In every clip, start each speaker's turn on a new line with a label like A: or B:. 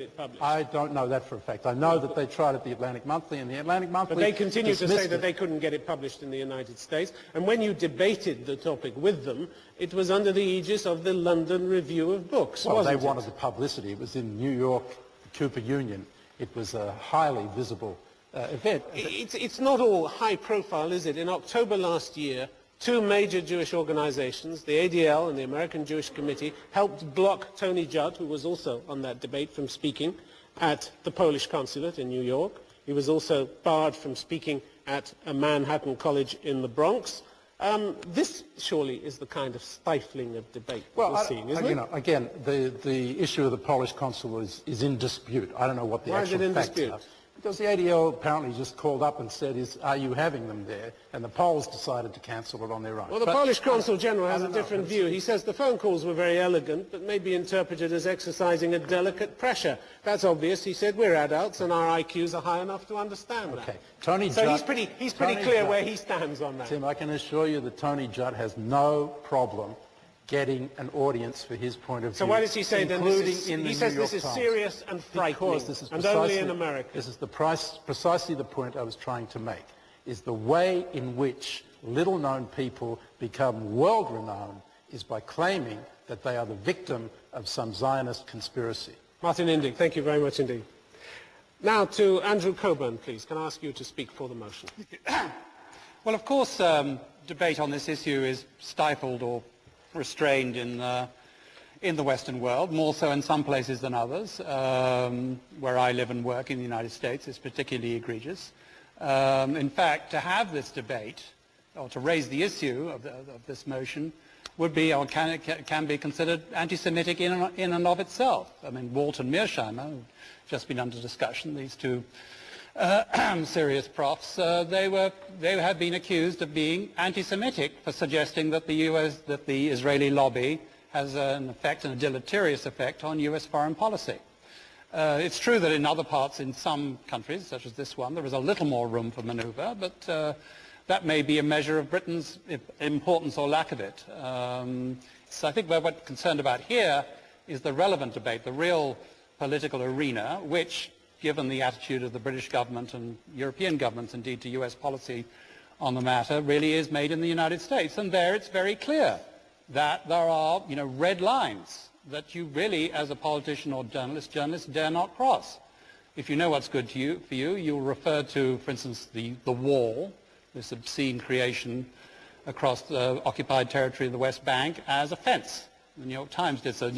A: it published.
B: I don't know that for a fact. I know that they tried at the Atlantic Monthly, and the Atlantic Monthly...
A: But they continue to say
B: it.
A: that they couldn't get it published in the United States. And when you debated the topic with them, it was under the aegis of the London Review of Books,
B: Well, they
A: wasn't
B: wanted
A: it?
B: the publicity. It was in New York, the Cooper Union. It was a highly visible event.
A: It's not all high profile, is it? In October last year, two major Jewish organizations, the ADL and the American Jewish Committee, helped block Tony Judd, who was also on that debate, from speaking at the Polish consulate in New York. He was also barred from speaking at a Manhattan college in the Bronx. This surely is the kind of stifling of debate that we're seeing, isn't it?
B: Again, the issue of the Polish consul is in dispute. I don't know what the
A: Why is it
B: actual
A: in
B: facts
A: dispute?
B: are. Because the ADL apparently just called up and said, are you having them there? And the Poles decided to cancel it on their own.
A: Well, the Polish Consul General has a different view. He says the phone calls were very elegant, but may be interpreted as exercising a delicate pressure. That's obvious. He said we're adults and our IQs are high enough to understand that.
B: Tony
A: So
B: Judd,
A: he's pretty clear where he stands on that.
B: Tim, I can assure you that Tony Judd has no problem getting an audience for his point of view.
A: So why does he say then this is,
B: in the
A: he says
B: New York
A: this is
B: Times.
A: serious and frightening,
B: Because this is
A: and only in America?
B: This is precisely the point I was trying to make, is the way in which little-known people become world-renowned is by claiming that they are the victim of some Zionist conspiracy.
A: Martin Indig, thank you very much indeed. Now to Andrew Coburn, please. Can I ask you to speak for the motion?
C: Well, of course, debate on this issue is stifled or restrained in the Western world, more so in some places than others. Where I live and work in the United States, it's particularly egregious. In fact, to have this debate, or to raise the issue of this motion, would be, or can be considered anti-Semitic in and of itself. I mean, Walt and Mearsheimer, who've just been under discussion, these two serious profs, they have been accused of being anti-Semitic for suggesting that the Israeli lobby has an effect, and a deleterious effect, on U.S. foreign policy. It's true that in other parts, in some countries, such as this one, there is a little more room for manoeuvre, but that may be a measure of Britain's importance or lack of it. So I think what we're concerned about here is the relevant debate, the real political arena, which, given the attitude of the British government and European governments, indeed, to U.S. policy on the matter, really is made in the United States. And there it's very clear that there are, red lines that you really, as a politician or journalist, dare not cross. If you know what's good for you, you'll refer to, for instance, the wall, this obscene creation across the occupied territory of the West Bank, as a fence. The New York Times did so.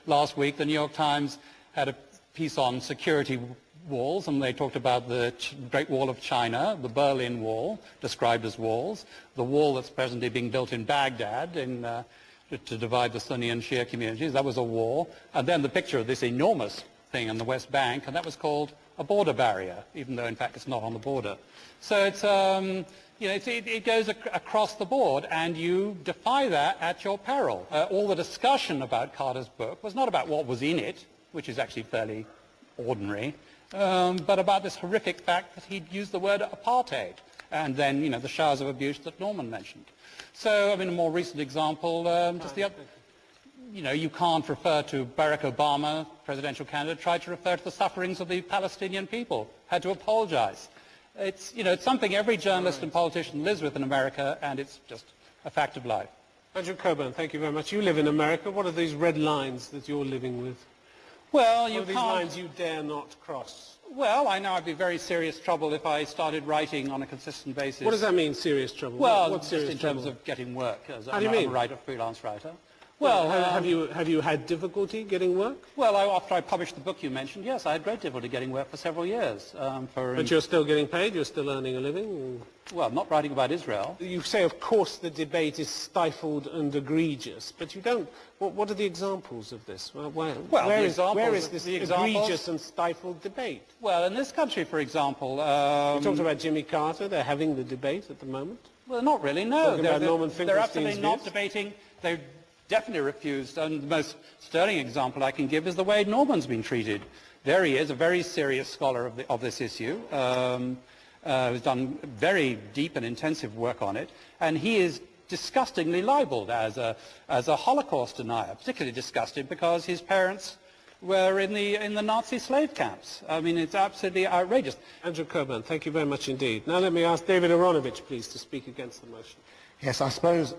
C: Last week, the New York Times had a piece on security walls, and they talked about the Great Wall of China, the Berlin Wall, described as walls, the wall that's presently being built in Baghdad to divide the Sunni and Shia communities. That was a wall. And then the picture of this enormous thing in the West Bank, and that was called a border barrier, even though in fact it's not on the border. So it's, it goes across the board, and you defy that at your peril. All the discussion about Carter's book was not about what was in it, which is actually fairly ordinary, but about this horrific fact that he'd used the word apartheid, and then, the showers of abuse that Norman mentioned. So, I mean, a more recent example, you can't refer to Barack Obama, presidential candidate, tried to refer to the sufferings of the Palestinian people, had to apologize. It's, it's something every journalist and politician lives with in America, and it's just a fact of life.
A: Andrew Coburn, thank you very much. You live in America. What are these red lines that you're living with?
C: Well,
A: what are these lines you dare not cross?
C: Well, I know I'd be very serious trouble if I started writing on a consistent basis.
A: What does that mean, serious trouble?
C: Well,
A: what's
C: just
A: serious
C: in
A: trouble?
C: terms of getting work as
A: How do you mean?
C: a writer, freelance writer.
A: Well, have you had difficulty getting work?
C: Well, after I published the book you mentioned, yes, I had great difficulty getting work for several years.
A: But you're still getting paid? You're still earning a living?
C: Well, not writing about Israel.
A: You say, of course, the debate is stifled and egregious, but you don't. What are the examples of this? Where is this egregious and stifled debate?
C: Well, in this country, for example...
A: you talked about Jimmy Carter. They're having the debate at the moment?
C: Well, not really, no. They're absolutely not
A: views?
C: Debating. They're definitely refused, and the most sterling example I can give is the way Norman's been treated. There he is, a very serious scholar of this issue, who's done very deep and intensive work on it, and he is disgustingly libeled as a Holocaust denier, particularly disgusted because his parents were in the Nazi slave camps. I mean, it's absolutely outrageous.
A: Andrew Coburn, thank you very much indeed. Now let me ask David Aronovich, please, to speak against the motion.
D: Yes, I suppose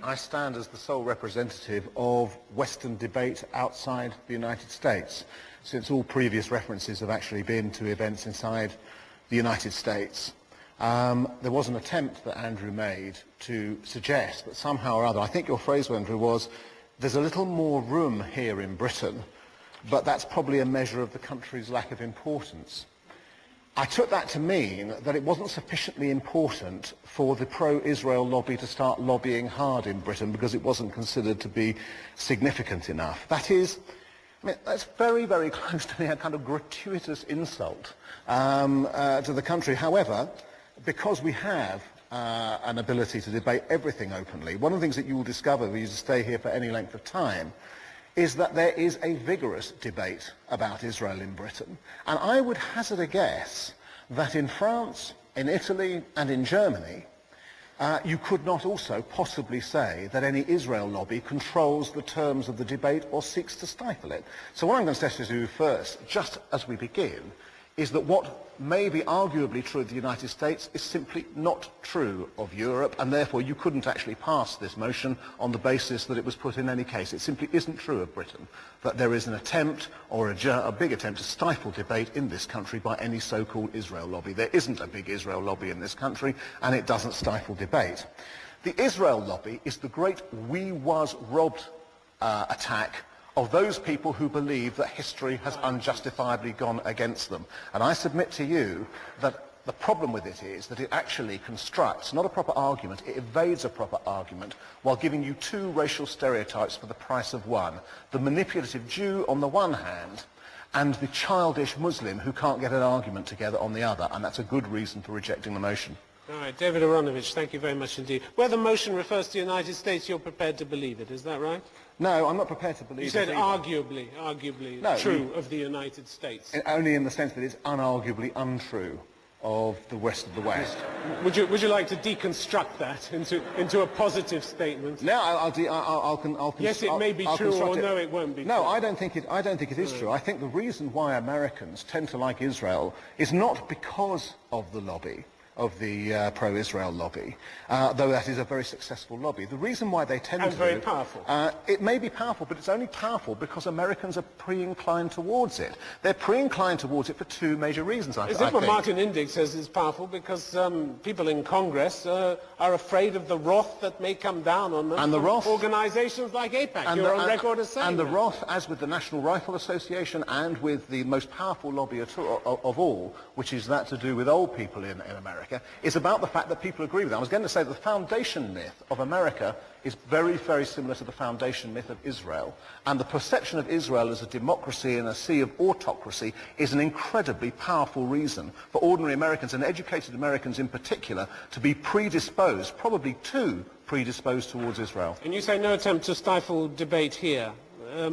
D: I stand as the sole representative of Western debate outside the United States, since all previous references have actually been to events inside the United States. There was an attempt that Andrew made to suggest that somehow or other, I think your phrase, Andrew, was, there's a little more room here in Britain, but that's probably a measure of the country's lack of importance. I took that to mean that it wasn't sufficiently important for the pro-Israel lobby to start lobbying hard in Britain because it wasn't considered to be significant enough. That is, I mean, that's very, very close to being a kind of gratuitous insult to the country. However, because we have an ability to debate everything openly, one of the things that you will discover when you stay here for any length of time is that there is a vigorous debate about Israel in Britain. And I would hazard a guess that in France, in Italy, and in Germany, you could not also possibly say that any Israel lobby controls the terms of the debate or seeks to stifle it. So what I'm going to suggest to do first, just as we begin, is that what may be arguably true of the United States is simply not true of Europe, and therefore you couldn't actually pass this motion on the basis that it was put in any case. It simply isn't true of Britain, that there is an attempt, or a big attempt, to stifle debate in this country by any so-called Israel lobby. There isn't a big Israel lobby in this country, and it doesn't stifle debate. The Israel lobby is the great "we was robbed" attack of those people who believe that history has unjustifiably gone against them. And I submit to you that the problem with it is that it actually constructs not a proper argument, it evades a proper argument while giving you two racial stereotypes for the price of one. The manipulative Jew on the one hand, and the childish Muslim who can't get an argument together on the other. And that's a good reason for rejecting the motion.
A: All right, David Aronovich, thank you very much indeed. Where the motion refers to the United States, you're prepared to believe it, is that right?
D: No, I'm not prepared to believe it.
A: You said
D: either.
A: arguably
D: No,
A: true of the United States.
D: Only in the sense that it's unarguably untrue of the West of the West.
A: Would you like to deconstruct that into a positive statement?
D: No, I'll
A: yes, it may be true, or no, it won't be true.
D: No, I don't think it is true. I think the reason why Americans tend to like Israel is not because of the lobby, of the pro-Israel lobby, though that is a very successful lobby. The reason why they tend to...
A: And very powerful.
D: It may be powerful, but it's only powerful because Americans are pre-inclined towards it. They're pre-inclined towards it for two major reasons, I think.
A: What Martin Indyk says is powerful because people in Congress are afraid of the wrath that may come down on them.
D: And the wrath...
A: Organizations like Aipac, you're on record as saying
D: And the
A: that.
D: wrath, as with the National Rifle Association and with the most powerful lobby of all, which is that to do with old people in America, is about the fact that people agree with it. I was going to say that the foundation myth of America is very, very similar to the foundation myth of Israel. And the perception of Israel as a democracy in a sea of autocracy is an incredibly powerful reason for ordinary Americans, and educated Americans in particular, to be predisposed, probably too predisposed towards Israel.
A: And you say no attempt to stifle debate here.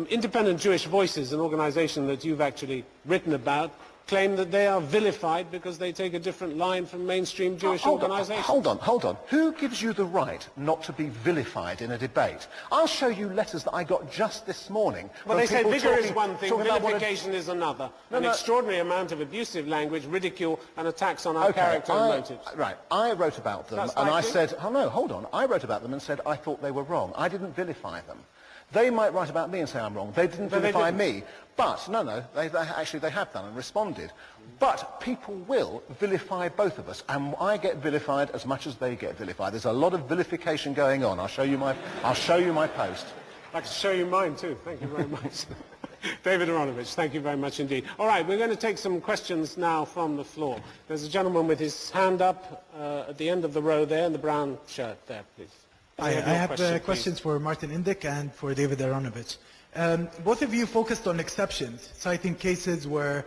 A: Independent Jewish Voices, an organization that you've actually written about, claim that they are vilified because they take a different line from mainstream Jewish organizations.
D: Hold on. Who gives you the right not to be vilified in a debate? I'll show you letters that I got just this morning.
A: Well, they say vigor is one thing, vilification is another. An extraordinary amount of abusive language, ridicule, and attacks on our character and motives.
D: Right, I wrote about them, and I said, oh no, hold on. I wrote about them and said I thought they were wrong. I didn't vilify them. They might write about me and say I'm wrong. They didn't vilify me. But, they have done and responded. But people will vilify both of us, and I get vilified as much as they get vilified. There's a lot of vilification going on. I'll show you my post.
A: I'd like to show you mine too. Thank you very much. David Aronovich, thank you very much indeed. All right, we're going to take some questions now from the floor. There's a gentleman with his hand up at the end of the row there in the brown shirt there, please.
E: I have questions for Martin Indyk and for David Aronovich. Both of you focused on exceptions, citing cases where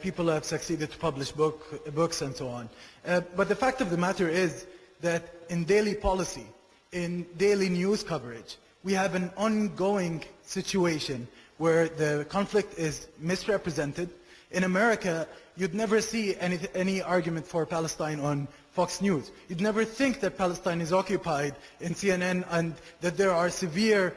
E: people have succeeded to publish books and so on. But the fact of the matter is that in daily policy, in daily news coverage, we have an ongoing situation where the conflict is misrepresented. In America, you'd never see any argument for Palestine on Fox News. You'd never think that Palestine is occupied in CNN and that there are severe